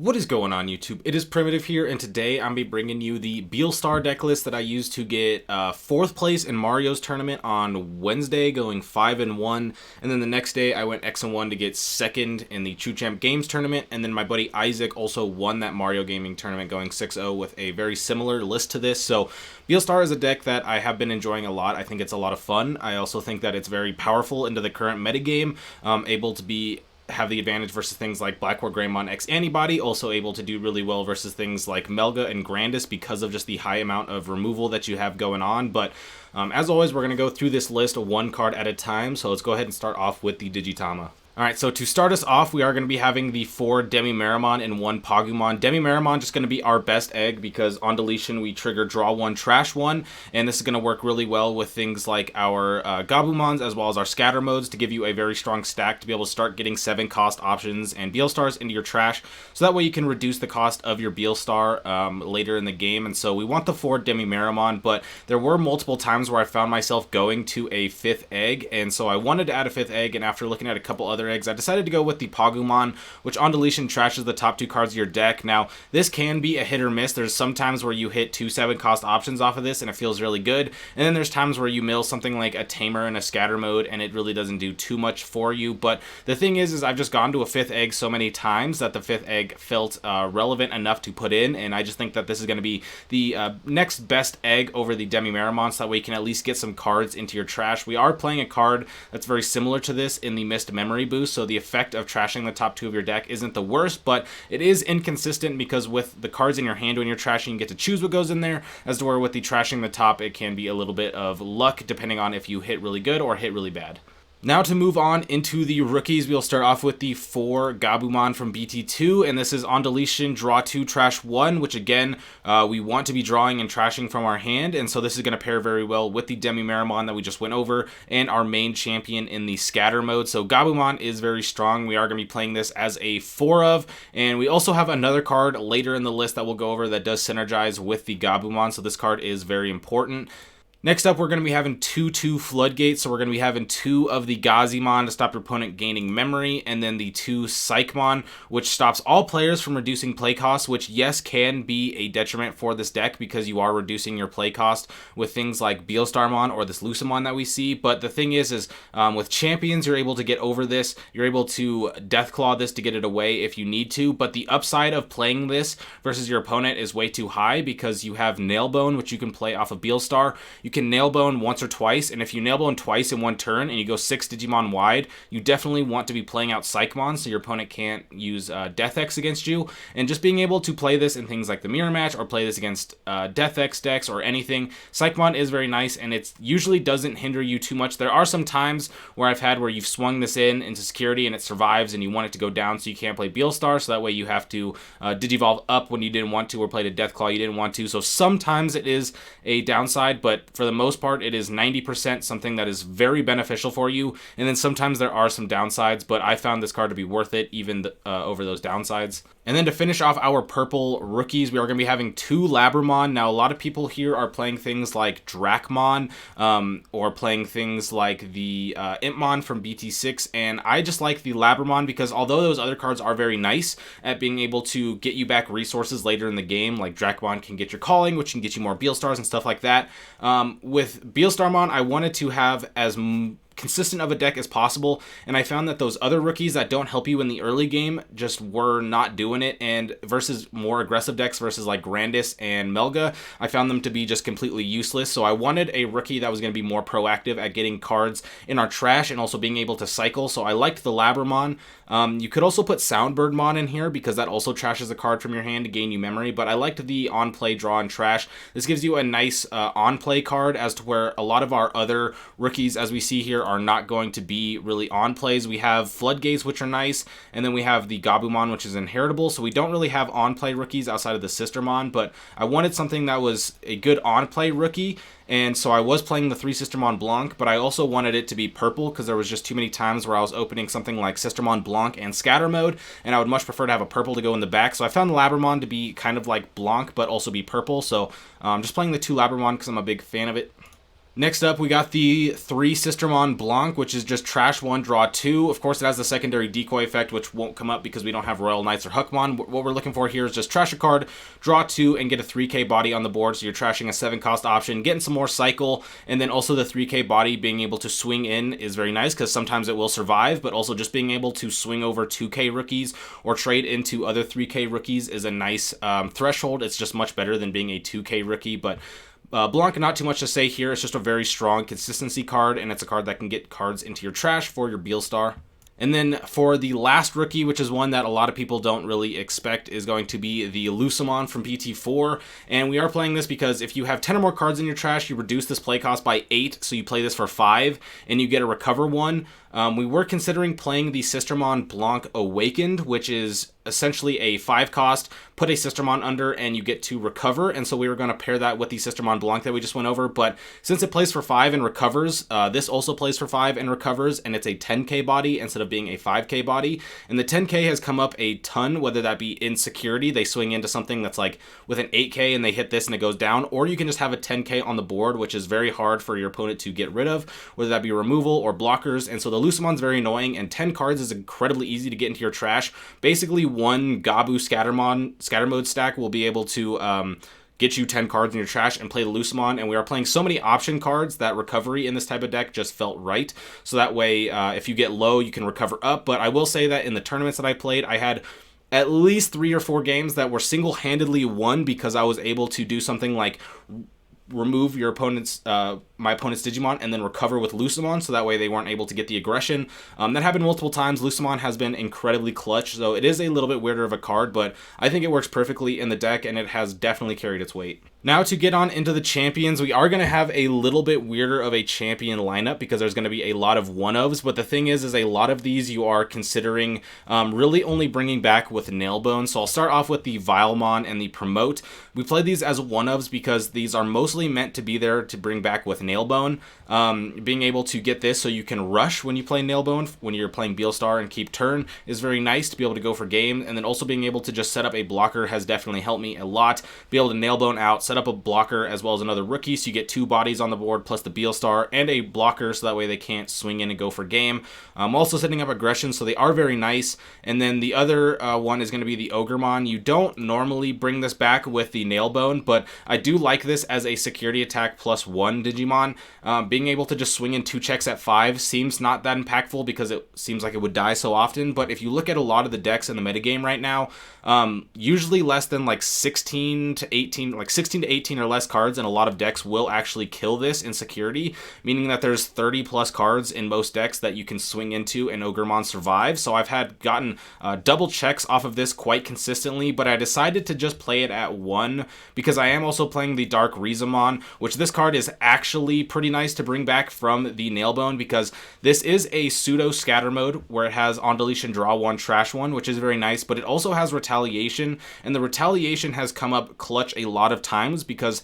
What is going on, YouTube? It is Primitive here, and today I'm be bringing you the Beelstar deck list that I used to get 4th place in Mario's tournament on Wednesday, going 5-1, and then the next day I went X-1 to get 2nd in the True Champ Games tournament, and then my buddy Isaac also won that Mario Gaming tournament, going 6-0 with a very similar list to this. So Beelstar is a deck that I have been enjoying a lot. I think it's a lot of fun. I also think that it's very powerful into the current metagame, able to have the advantage versus things like Blackboard Greymon X Antibody, also able to do really well versus things like Melga and Grandis because of just the high amount of removal that you have going on. But as always, we're going to go through this list one card at a time, so let's go ahead and start off with the Digitama. Alright, so to start us off, we are going to be having the 4 Demi-Meramon and 1 Pagumon. Demi-Meramon just going to be our best egg because on deletion we trigger draw 1, trash 1, and this is going to work really well with things like our Gabumons as well as our scatter modes to give you a very strong stack to be able to start getting 7 cost options and Beelstars into your trash, so that way you can reduce the cost of your Beelstar later in the game. And so we want the 4 Demi-Meramon, but there were multiple times where I found myself going to a 5th egg, and so I wanted to add a 5th egg, and after looking at a couple other eggs, I decided to go with the Pagumon, which on deletion trashes the top 2 cards of your deck. Now, this can be a hit or miss. There's some times where you hit 2 7 cost options off of this and it feels really good, and then there's times where you mill something like a Tamer in a scatter mode and it really doesn't do too much for you. But the thing is I've just gone to a 5th egg so many times that the 5th egg felt relevant enough to put in, and I just think that this is going to be the next best egg over the Demi-Meramon, so that way you can at least get some cards into your trash. We are playing a card that's very similar to this in the Missed Memory Boost, so the effect of trashing the top 2 of your deck isn't the worst, but it is inconsistent because with the cards in your hand when you're trashing, you get to choose what goes in there, as to where with the trashing the top, it can be a little bit of luck depending on if you hit really good or hit really bad. Now to move on into the rookies, we'll start off with the 4 Gabumon from BT2, and this is on deletion, draw 2, trash 1, which again, we want to be drawing and trashing from our hand, and so this is going to pair very well with the Demi-Meramon that we just went over, and our main champion in the scatter mode. So Gabumon is very strong. We are going to be playing this as a 4 of, and we also have another card later in the list that we'll go over that does synergize with the Gabumon, so this card is very important. Next up, we're going to be having 2-2 Floodgates, so we're going to be having 2 of the Gazimon to stop your opponent gaining memory, and then the 2 Psychmon, which stops all players from reducing play cost, which, yes, can be a detriment for this deck because you are reducing your play cost with things like Beelstarmon or this Lucamon that we see. But the thing is with champions, you're able to get over this. You're able to Deathclaw this to get it away if you need to, but the upside of playing this versus your opponent is way too high because you have Nailbone, which you can play off of Beelstar. You can Nailbone once or twice, and if you Nailbone twice in one turn and you go 6 Digimon wide, you definitely want to be playing out Psychmon so your opponent can't use Death X against you. And just being able to play this in things like the Mirror Match or play this against Death X decks or anything, Psychmon is very nice, and it usually doesn't hinder you too much. There are some times where I've had where you've swung this into security and it survives and you want it to go down so you can't play Beelstar, so that way you have to Digivolve up when you didn't want to or play the Deathclaw you didn't want to. So sometimes it is a downside, but for the most part it is 90% something that is very beneficial for you, and then sometimes there are some downsides, but I found this card to be worth it even over those downsides. And then to finish off our purple rookies, we are going to be having 2 Labramon. Now, a lot of people here are playing things like Dracmon or playing things like the Impmon from BT6, and I just like the Labramon because although those other cards are very nice at being able to get you back resources later in the game, like Dracmon can get your Calling, which can get you more Beelstars and stuff like that, with Beelstarmon, I wanted to have as consistent of a deck as possible, and I found that those other rookies that don't help you in the early game just were not doing it, and versus more aggressive decks versus like Grandis and Melga, I found them to be just completely useless. So I wanted a rookie that was going to be more proactive at getting cards in our trash and also being able to cycle, so I liked the Labramon. You could also put Soundbirdmon in here because that also trashes a card from your hand to gain you memory, but I liked the on-play draw and trash. This gives you a nice on-play card as to where a lot of our other rookies, as we see here, are not going to be really on plays. We have Floodgates, which are nice, and then we have the Gabumon, which is inheritable, so we don't really have on-play rookies outside of the Sistermon, but I wanted something that was a good on-play rookie, and so I was playing the 3 Sistermon Blanc, but I also wanted it to be purple because there was just too many times where I was opening something like Sistermon Blanc and Scatter Mode, and I would much prefer to have a purple to go in the back, so I found the Labramon to be kind of like Blanc, but also be purple, so I'm just playing the 2 Labramon because I'm a big fan of it. Next up, we got the 3 Sistermon Blanc, which is just trash 1, draw 2. Of course, it has the secondary decoy effect, which won't come up because we don't have Royal Knights or Huckmon. What we're looking for here is just trash a card, draw 2, and get a 3k body on the board. So you're trashing a 7-cost option, getting some more cycle, and then also the 3k body being able to swing in is very nice because sometimes it will survive, but also just being able to swing over 2k rookies or trade into other 3k rookies is a nice threshold. It's just much better than being a 2k rookie, but Blanc, not too much to say here. It's just a very strong consistency card, and it's a card that can get cards into your trash for your Beelstar. And then for the last rookie, which is one that a lot of people don't really expect, is going to be the Beelstarmon from BT4. And we are playing this because if you have 10 or more cards in your trash, you reduce this play cost by 8, so you play this for 5, and you get a recover 1. We were considering playing the Sistermon Blanc Awakened, which is essentially a 5-cost, put a Sistermon under, and you get to recover, and so we were going to pair that with the Sistermon Blanc that we just went over, but since it plays for 5 and recovers, this also plays for 5 and recovers, and it's a 10k body instead of being a 5k body, and the 10k has come up a ton, whether that be in security, they swing into something that's like with an 8k and they hit this and it goes down, or you can just have a 10k on the board, which is very hard for your opponent to get rid of, whether that be removal or blockers, and so the Beelstarmon's very annoying, and 10 cards is incredibly easy to get into your trash. Basically, one Gabu scatter mode stack will be able to get you 10 cards in your trash and play the Beelstarmon, and we are playing so many option cards that recovery in this type of deck just felt right, so that way if you get low, you can recover up. But I will say that in the tournaments that I played, I had at least 3 or 4 games that were single-handedly won because I was able to do something like remove your opponent's my opponent's Digimon and then recover with Beelstarmon, so that way they weren't able to get the aggression. That happened multiple times. Beelstarmon has been incredibly clutch, so it is a little bit weirder of a card, but I think it works perfectly in the deck, and it has definitely carried its weight. Now to get on into the champions, we are going to have a little bit weirder of a champion lineup because there's going to be a lot of one-ofs, but the thing is a lot of these you are considering really only bringing back with Nailbone. So I'll start off with the Vilemon and the Promote. We played these as one-ofs because these are mostly meant to be there to bring back with Nailbone. Being able to get this so you can rush when you play Nailbone, when you're playing Beelstar and keep turn, is very nice to be able to go for game, and then also being able to just set up a blocker has definitely helped me a lot. Be able to Nailbone out, set up a blocker as well as another rookie, so you get 2 bodies on the board plus the Beelstar and a blocker, so that way they can't swing in and go for game. Also setting up aggression, so they are very nice. And then the other one is going to be the Ogremon. You don't normally bring this back with the Nailbone, but I do like this as a security attack +1 Digimon. Being able to just swing in 2 checks at 5 seems not that impactful because it seems like it would die so often, but if you look at a lot of the decks in the metagame right now, usually less than like 16 to 18, like 16 to 18 or less cards in a lot of decks will actually kill this in security, meaning that there's 30 plus cards in most decks that you can swing into and Ogremon survive. So I've gotten double checks off of this quite consistently, but I decided to just play it at 1 because I am also playing the Dark Rizamon, which this card is actually pretty nice to bring back from the Nailbone because this is a pseudo scatter mode where it has on deletion draw 1, trash 1, which is very nice, but it also has retaliation, and the retaliation has come up clutch a lot of times because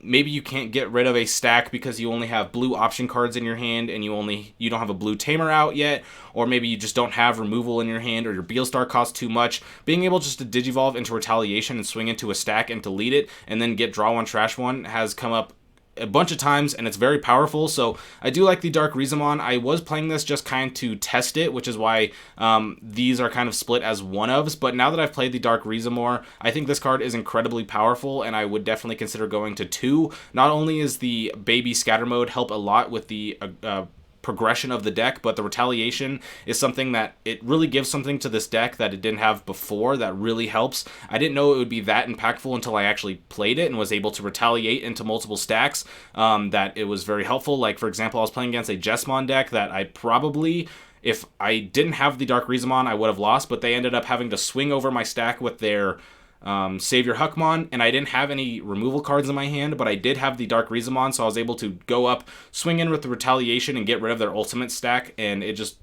maybe you can't get rid of a stack because you only have blue option cards in your hand and you don't have a blue Tamer out yet, or maybe you just don't have removal in your hand, or your Beelstar costs too much. Being able just to Digivolve into retaliation and swing into a stack and delete it and then get draw 1, trash 1 has come up a bunch of times, and it's very powerful. So I do like the Dark Rizamon. I was playing this just kind of to test it, which is why these are kind of split as one-ofs, but now that I've played the Dark Rizamon more, I think this card is incredibly powerful, and I would definitely consider going to 2. Not only is the baby scatter mode help a lot with the progression of the deck, but the retaliation is something that it really gives something to this deck that it didn't have before that really helps. I didn't know it would be that impactful until I actually played it and was able to retaliate into multiple stacks, that it was very helpful. Like, for example, I was playing against a Jesmon deck that I probably, if I didn't have the Dark Rizamon, I would have lost, but they ended up having to swing over my stack with their Savior Huckmon, and I didn't have any removal cards in my hand, but I did have the Dark Rizamon, so I was able to go up, swing in with the retaliation, and get rid of their ultimate stack, and it just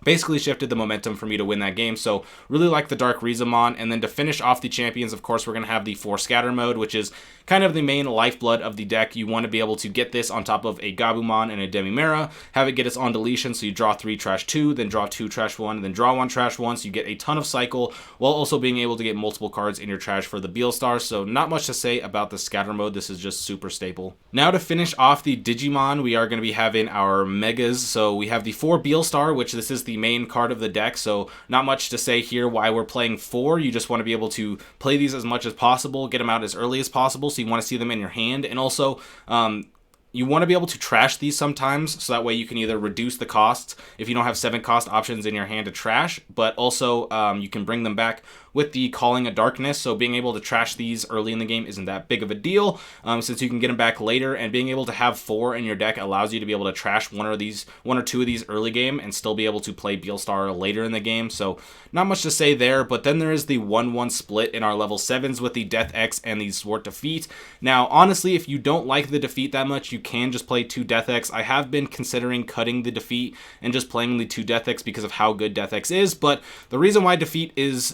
basically shifted the momentum for me to win that game. So really like the Dark Rizamon. And then to finish off the champions, of course, we're going to have the 4 scatter mode, which is kind of the main lifeblood of the deck. You want to be able to get this on top of a Gabumon and a Demimera, have it get its on deletion, so you draw 3, trash 2, then draw 2, trash 1, then draw 1, trash 1, so you get a ton of cycle, while also being able to get multiple cards in your trash for the Beelstar. So not much to say about the scatter mode. This is just super staple. Now to finish off the Digimon, we are going to be having our Megas. So we have the 4 Beelstar, which this is the main card of the deck, so not much to say here why we're playing 4. You just want to be able to play these as much as possible, get them out as early as possible, so you want to see them in your hand, and also you want to be able to trash these sometimes, so that way you can either reduce the costs if you don't have 7 cost options in your hand to trash, but also you can bring them back with the Calling of Darkness. So being able to trash these early in the game isn't that big of a deal, since you can get them back later, and being able to have 4 in your deck allows you to be able to trash one or 2 of these early game and still be able to play Beelstar later in the game. So not much to say there. But then there is the 1-1 split in our level 7s with the Death X and the Sword Defeat. Now honestly, if you don't like the defeat that much, you can just play 2 Death X. I have been considering cutting the defeat and just playing the 2 Death X because of how good Death X is, but the reason why defeat is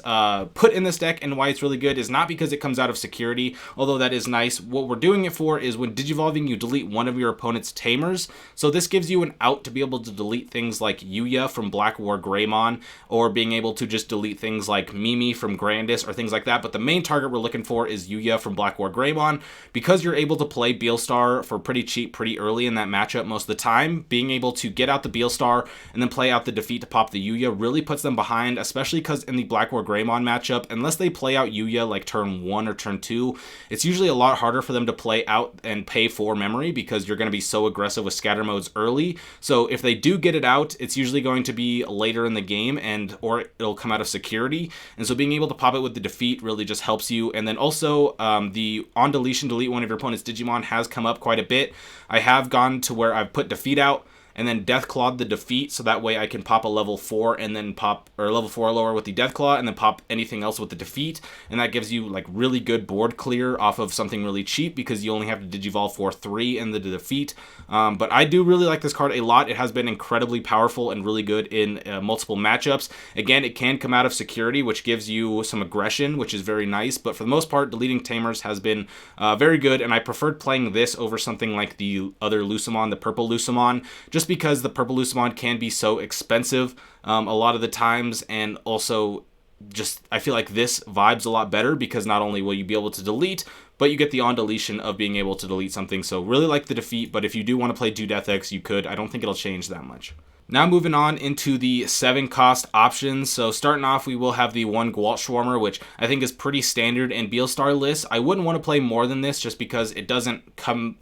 put in this deck and why it's really good is not because it comes out of security, although that is nice. What we're doing it for is when digivolving, you delete one of your opponent's Tamers, so this gives you an out to be able to delete things like Yuya from Black War Greymon, or being able to just delete things like Mimi from Grandis or things like that. But the main target we're looking for is Yuya from Black War Greymon, because you're able to play Beelstar for pretty cheap pretty early in that matchup most of the time. Being able to get out the Beelstar and then play out the defeat to pop the Yuya really puts them behind, especially because in the Black War Greymon matchup, unless they play out Yuya like turn 1 or turn 2, it's usually a lot harder for them to play out and pay for memory, because you're going to be so aggressive with scatter modes early. So if they do get it out, it's usually going to be later in the game, or it'll come out of security. And so being able to pop it with the defeat really just helps you. And then also the on deletion delete one of your opponent's Digimon has come up quite a bit. I have gone to where I've put defeat out and then Deathclawed the defeat, so that way I can pop a level 4 and then pop, or level 4 or lower with the Deathclaw, and then pop anything else with the defeat, and that gives you like really good board clear off of something really cheap, because you only have to digivolve for 3 in the defeat. But I do really like this card a lot. It has been incredibly powerful and really good in multiple matchups. Again, it can come out of security, which gives you some aggression, which is very nice, but for the most part, deleting Tamers has been very good, and I preferred playing this over something like the other Lucamon, the purple Lucamon, just because the purple Lucamon can be so expensive a lot of the times, and also just I feel like this vibes a lot better, because not only will you be able to delete, but you get the on deletion of being able to delete something. So really like the defeat, but if you do want to play 2 Death X, you could. I don't think it'll change that much. Now moving on into the 7 cost options. So starting off, we will have the 1 Gwalt, which I think is pretty standard in Beelstar lists. I wouldn't want to play more than this just because it doesn't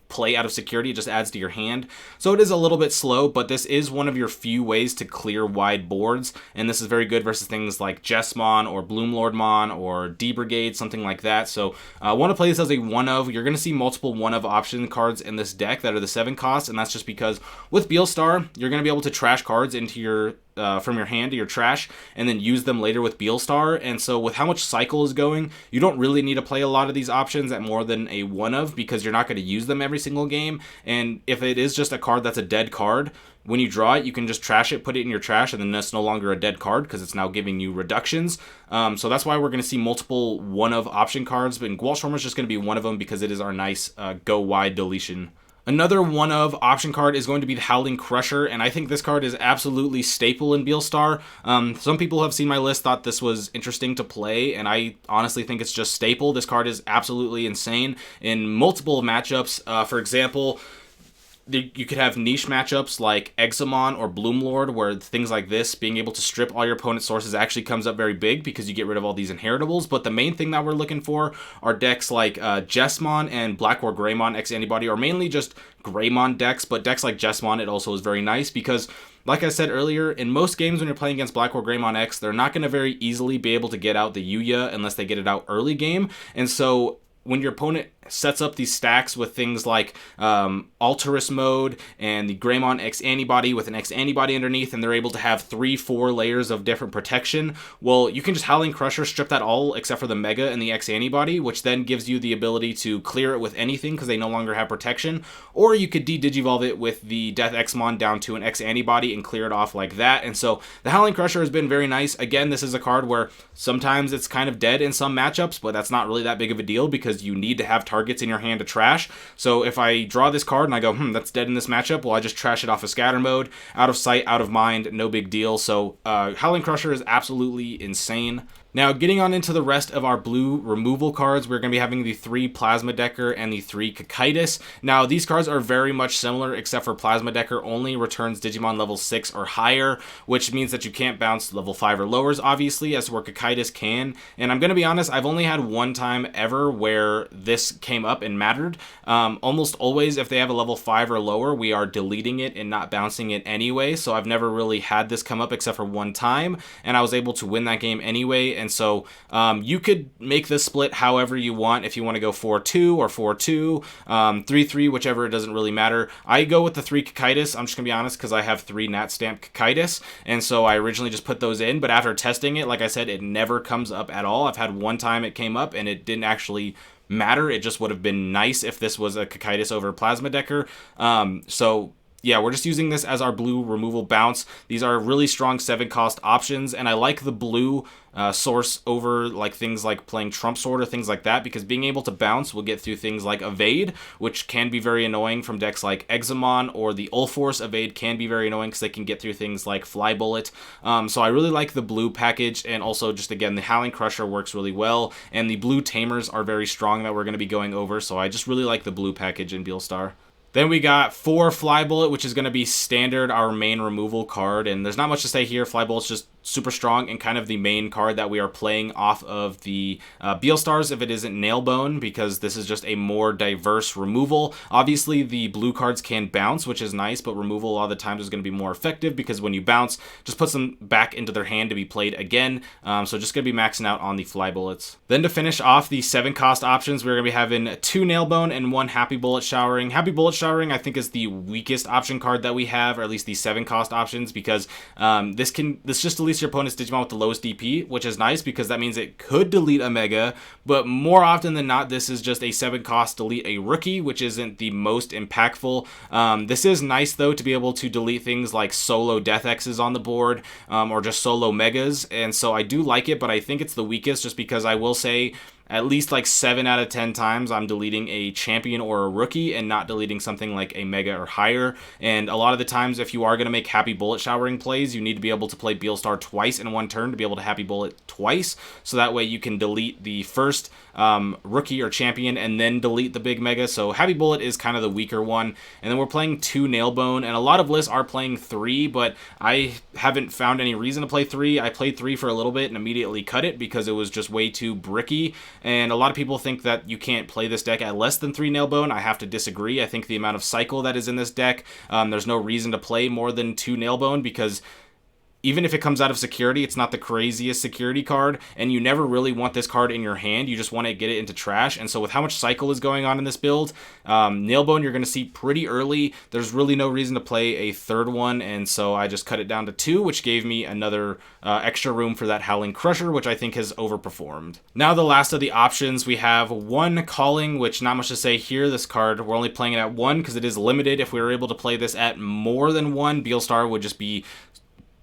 play out of security, it just adds to your hand. So it is a little bit slow, but this is one of your few ways to clear wide boards, and this is very good versus things like Jessmon or Bloomlordmon or D-Brigade, something like that. So I want to play this as a 1-of. You're going to see multiple 1-of option cards in this deck that are the 7 cost, and that's just because with Beelstar, you're going to be able to trash cards into your from your hand to your trash and then use them later with Beelstar. And so with how much cycle is going, you don't really need to play a lot of these options at more than a 1-of, because you're not going to use them every single game. And if it is just a card that's a dead card, when you draw it, you can just trash it, put it in your trash, and then it's no longer a dead card because it's now giving you reductions. So that's why we're going to see multiple 1-of option cards, but Gwalt is just going to be one of them because it is our nice go wide deletion. Another 1-of option card is going to be the Howling Crusher, and I think this card is absolutely staple in Beelstar. Some people have seen my list, thought this was interesting to play, and I honestly think it's just staple. This card is absolutely insane in multiple matchups. For example, you could have niche matchups like Examon or Bloomlord, where things like this, being able to strip all your opponent's sources, actually comes up very big because you get rid of all these inheritables. But the main thing that we're looking for are decks like Jessmon and Black War Greymon X Antibody, or mainly just Greymon decks, but decks like Jessmon, it also is very nice because, like I said earlier, in most games when you're playing against Black War Greymon X, they're not going to very easily be able to get out the Yuya unless they get it out early game. And so when your opponent sets up these stacks with things like Alterous Mode and the Greymon X Antibody with an X Antibody underneath, and they're able to have 3-4 layers of different protection. Well, you can just Howling Crusher, strip that all except for the Mega and the X Antibody, which then gives you the ability to clear it with anything because they no longer have protection. Or you could de-Digivolve it with the Death Xmon down to an X Antibody and clear it off like that. And so the Howling Crusher has been very nice. Again, this is a card where sometimes it's kind of dead in some matchups, but that's not really that big of a deal because you need to have targets in your hand to trash. So if I draw this card and I go, that's dead in this matchup, well, I just trash it off of scatter mode, out of sight, out of mind, no big deal. So Howling Crusher is absolutely insane. Now, getting on into the rest of our blue removal cards, we're going to be having the 3 Plasma Decker and the 3 Cocytus. Now, these cards are very much similar, except for Plasma Decker only returns Digimon level 6 or higher, which means that you can't bounce level 5 or lowers, obviously, as where Cocytus can. And I'm going to be honest, I've only had one time ever where this came up and mattered. Almost always, if they have a level 5 or lower, we are deleting it and not bouncing it anyway. So I've never really had this come up except for one time, and I was able to win that game anyway. And so you could make this split however you want. If you want to go 4-2 or 4-2, 3-3, whichever, it doesn't really matter. I go with the 3 Cocytus. I'm just going to be honest because I have 3 Nat Stamp Cocytus, and so I originally just put those in. But after testing it, like I said, it never comes up at all. I've had one time it came up, and it didn't actually matter. It just would have been nice if this was a Cocytus over Plasma Decker. So yeah, we're just using this as our blue removal bounce. These are really strong 7-cost options, and I like the blue source over like things like playing Trump Sword or things like that, because being able to bounce will get through things like Evade, which can be very annoying from decks like Examon, or the Ulforce Evade can be very annoying because they can get through things like Fly Bullet. So I really like the blue package, and also just again the Howling Crusher works really well, and the blue Tamers are very strong that we're going to be going over, so I just really like the blue package in Beelstar. Then we got 4 Fly Bullet, which is going to be standard, our main removal card. And there's not much to say here. Fly Bullet's just super strong and kind of the main card that we are playing off of the Beelstars if it isn't Nailbone, because this is just a more diverse removal. Obviously, the blue cards can bounce, which is nice, but removal a lot of the times is going to be more effective because when you bounce, just puts them back into their hand to be played again. So just going to be maxing out on the Fly Bullets. Then to finish off the 7-cost options, we're going to be having 2 Nailbone and 1 Happy Bullet Showering. Happy Bullet Showering, I think, is the weakest option card that we have, or at least the 7-cost options, because this just deletes your opponent's Digimon with the lowest DP, which is nice because that means it could delete a Mega, but more often than not, this is just a 7-cost delete a rookie, which isn't the most impactful. This is nice, though, to be able to delete things like solo Death X's on the board, or just solo Megas, and so I do like it, but I think it's the weakest just because I will say at least like 7 out of 10 times I'm deleting a champion or a rookie and not deleting something like a Mega or higher. And a lot of the times, if you are going to make Happy Bullet Showering plays, you need to be able to play Beelstar twice in one turn to be able to Happy Bullet twice, so that way you can delete the first rookie or champion and then delete the big Mega. So Happy Bullet is kind of the weaker one. And then we're playing 2 Nailbone, and a lot of lists are playing 3, but I haven't found any reason to play 3. I played 3 for a little bit and immediately cut it because it was just way too bricky. And a lot of people think that you can't play this deck at less than 3 Nailbone. I have to disagree. I think the amount of cycle that is in this deck, there's no reason to play more than 2 Nailbone, because even if it comes out of security, it's not the craziest security card, and you never really want this card in your hand. You just want to get it into trash. And so with how much cycle is going on in this build, Nailbone you're going to see pretty early. There's really no reason to play a third one, and so I just cut it down to 2, which gave me another extra room for that Howling Crusher, which I think has overperformed. Now the last of the options, we have 1 Calling, which not much to say here. This card, we're only playing it at 1 because it is limited. If we were able to play this at more than 1, Beelstar would just be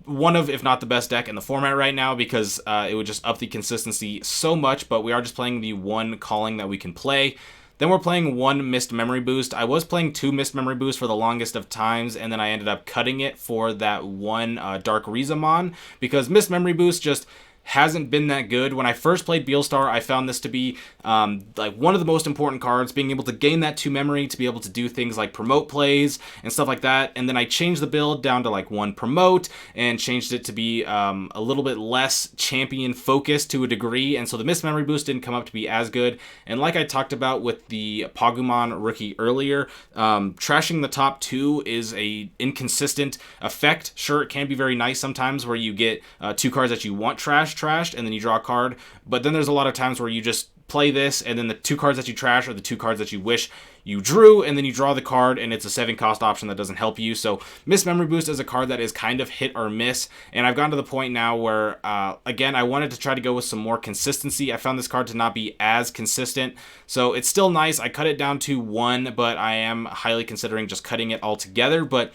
one of, if not the best deck in the format right now, because it would just up the consistency so much, but we are just playing the 1 Calling that we can play. Then we're playing 1 Missed Memory Boost. I was playing 2 Missed Memory Boosts for the longest of times, and then I ended up cutting it for that 1 Dark Rizamon, because Missed Memory Boost just hasn't been that good. When I first played Beelstar, I found this to be like one of the most important cards, being able to gain that 2 memory to be able to do things like promote plays and stuff like that. And then I changed the build down to like 1 promote and changed it to be a little bit less champion focused to a degree. And so the Missed Memory Boost didn't come up to be as good. And like I talked about with the Pagumon rookie earlier, trashing the top 2 is a inconsistent effect. Sure, it can be very nice sometimes where you get 2 cards that you want trashed, and then you draw a card, but then there's a lot of times where you just play this, and then the 2 cards that you trash are the 2 cards that you wish you drew, and then you draw the card, and it's a 7-cost option that doesn't help you. So Miss Memory Boost is a card that is kind of hit or miss, and I've gotten to the point now where, again, I wanted to try to go with some more consistency. I found this card to not be as consistent, so it's still nice. I cut it down to 1, but I am highly considering just cutting it all together. But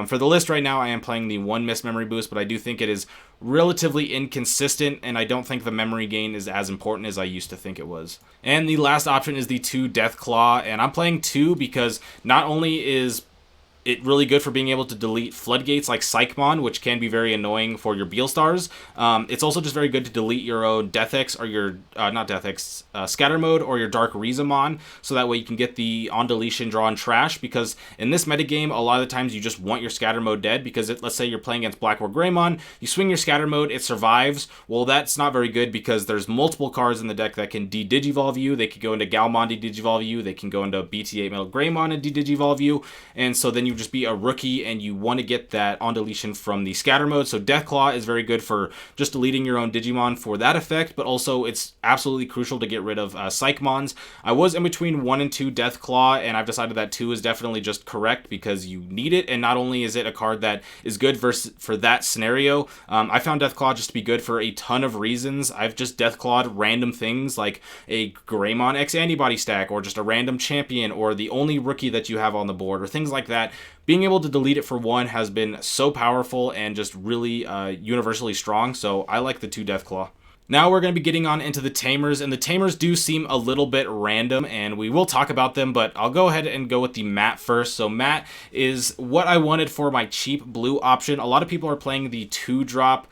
for the list right now, I am playing the 1 Miss Memory Boost, but I do think it is relatively inconsistent, and I don't think the memory gain is as important as I used to think it was. And the last option is the 2 Deathclaw, and I'm playing 2 because not only is it really good for being able to delete floodgates like Psychmon, which can be very annoying for your Beelstars. It's also just very good to delete your own Death X or your, not Death X, Scatter Mode or your Dark Rizamon, so that way you can get the on deletion draw and trash, because in this metagame, a lot of the times you just want your Scatter Mode dead, because let's say you're playing against Black or Greymon, you swing your Scatter Mode, it survives. Well, that's not very good because there's multiple cards in the deck that can de-Digivolve you. They could go into Galmon de-Digivolve you, they can go into BT8 Metal Greymon and de-Digivolve you, and so then you just be a rookie and you want to get that on deletion from the Scatter Mode. So Deathclaw is very good for just deleting your own Digimon for that effect, but also it's absolutely crucial to get rid of Psychmons. I was in between 1 and 2 Deathclaw, and I've decided that 2 is definitely just correct because you need it, and not only is it a card that is good for that scenario, I found Deathclaw just to be good for a ton of reasons. I've just Deathclawed random things like a Greymon X antibody stack, or just a random champion, or the only rookie that you have on the board, or things like that. Being able to delete it for 1 has been so powerful and just really universally strong, so I like the 2 Deathclaw. Now we're going to be getting on into the Tamers, and the Tamers do seem a little bit random, and we will talk about them, but I'll go ahead and go with the Matte first. So Matte is what I wanted for my cheap blue option. A lot of people are playing the 2-drop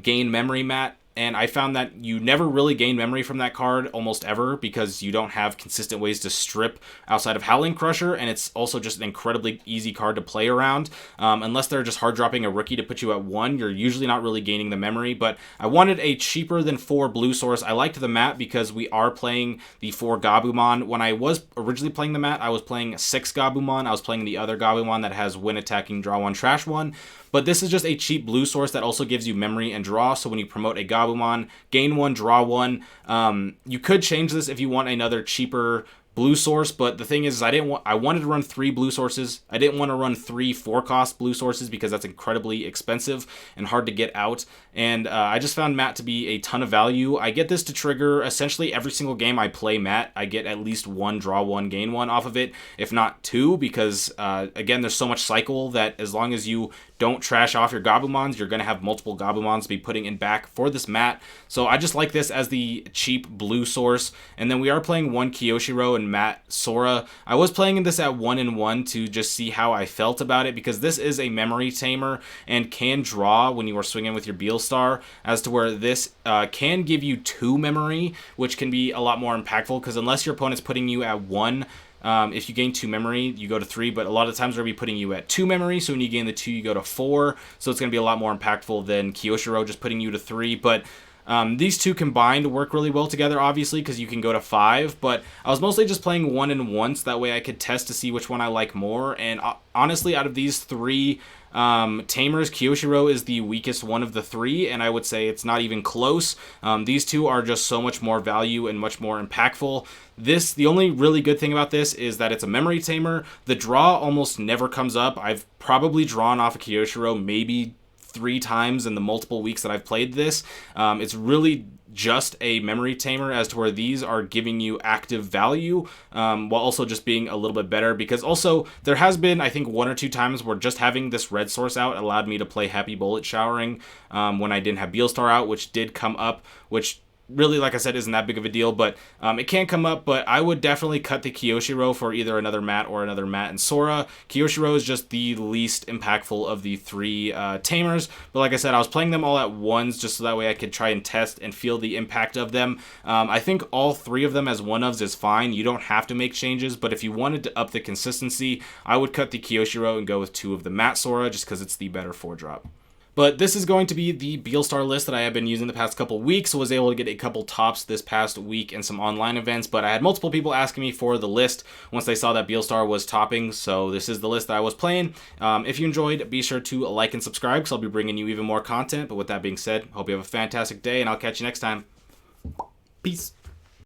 gain memory Matte, and I found that you never really gain memory from that card almost ever because you don't have consistent ways to strip outside of Howling Crusher, and it's also just an incredibly easy card to play around. Unless they're just hard dropping a rookie to put you at 1, you're usually not really gaining the memory, but I wanted a cheaper than 4 blue source. I liked the Matte because we are playing the 4 Gabumon. When I was originally playing the Matte, I was playing 6 Gabumon. I was playing the other Gabumon that has win attacking, draw 1, trash 1. But this is just a cheap blue source that also gives you memory and draw, so when you promote a Gabumon, gain 1, draw 1. You could change this if you want another cheaper blue source, but the thing is I wanted to run 3 blue sources. I didn't want to run 3 4-cost blue sources because that's incredibly expensive and hard to get out, and I just found Matte to be a ton of value. I get this to trigger essentially every single game I play Matte. I get at least 1, draw 1, gain 1 off of it, if not 2, because again, there's so much cycle that as long as you don't trash off your Gabumons, you're going to have multiple Gabumons to be putting in back for this Matte. So I just like this as the cheap blue source. And then we are playing 1 Kyoshiro and Matte Sora. I was playing this at 1 and 1 to just see how I felt about it, because this is a memory tamer and can draw when you are swinging with your Beelstar, as to where this can give you 2 memory, which can be a lot more impactful, because unless your opponent's putting you at 1, if you gain 2 memory, you go to 3, but a lot of times they're going to be putting you at 2 memory, so when you gain the 2, you go to 4, so it's going to be a lot more impactful than Kyoshiro just putting you to 3, but these 2 combined work really well together, obviously, because you can go to 5, but I was mostly just playing 1 and 1, so that way I could test to see which one I like more, and honestly, out of these 3 Tamers, Kyoshiro is the weakest one of the 3, and I would say it's not even close. These 2 are just so much more value and much more impactful. The only really good thing about this is that it's a memory tamer. The draw almost never comes up. I've probably drawn off a Kyoshiro maybe 3 times in the multiple weeks that I've played this. It's really just a memory tamer, as to where these are giving you active value, while also just being a little bit better, because also there has been, I think, 1 or 2 times where just having this red source out allowed me to play Happy Bullet Showering when I didn't have Beelstar out, which did come up, which really, like I said, isn't that big of a deal, but it can come up. But I would definitely cut the Kyoshiro for either another Matte or another Matte and Sora. Kyoshiro is just the least impactful of the 3 Tamers, but like I said, I was playing them all at once just so that way I could try and test and feel the impact of them. I think all 3 of them as 1-ofs is fine. You don't have to make changes, but if you wanted to up the consistency, I would cut the Kyoshiro and go with 2 of the Matte Sora, just because it's the better 4-drop. But this is going to be the Beelstar list that I have been using the past couple weeks. Was able to get a couple tops this past week in some online events, but I had multiple people asking me for the list once they saw that Beelstar was topping, so this is the list that I was playing. If you enjoyed, be sure to like and subscribe, because I'll be bringing you even more content. But with that being said, hope you have a fantastic day, and I'll catch you next time. Peace.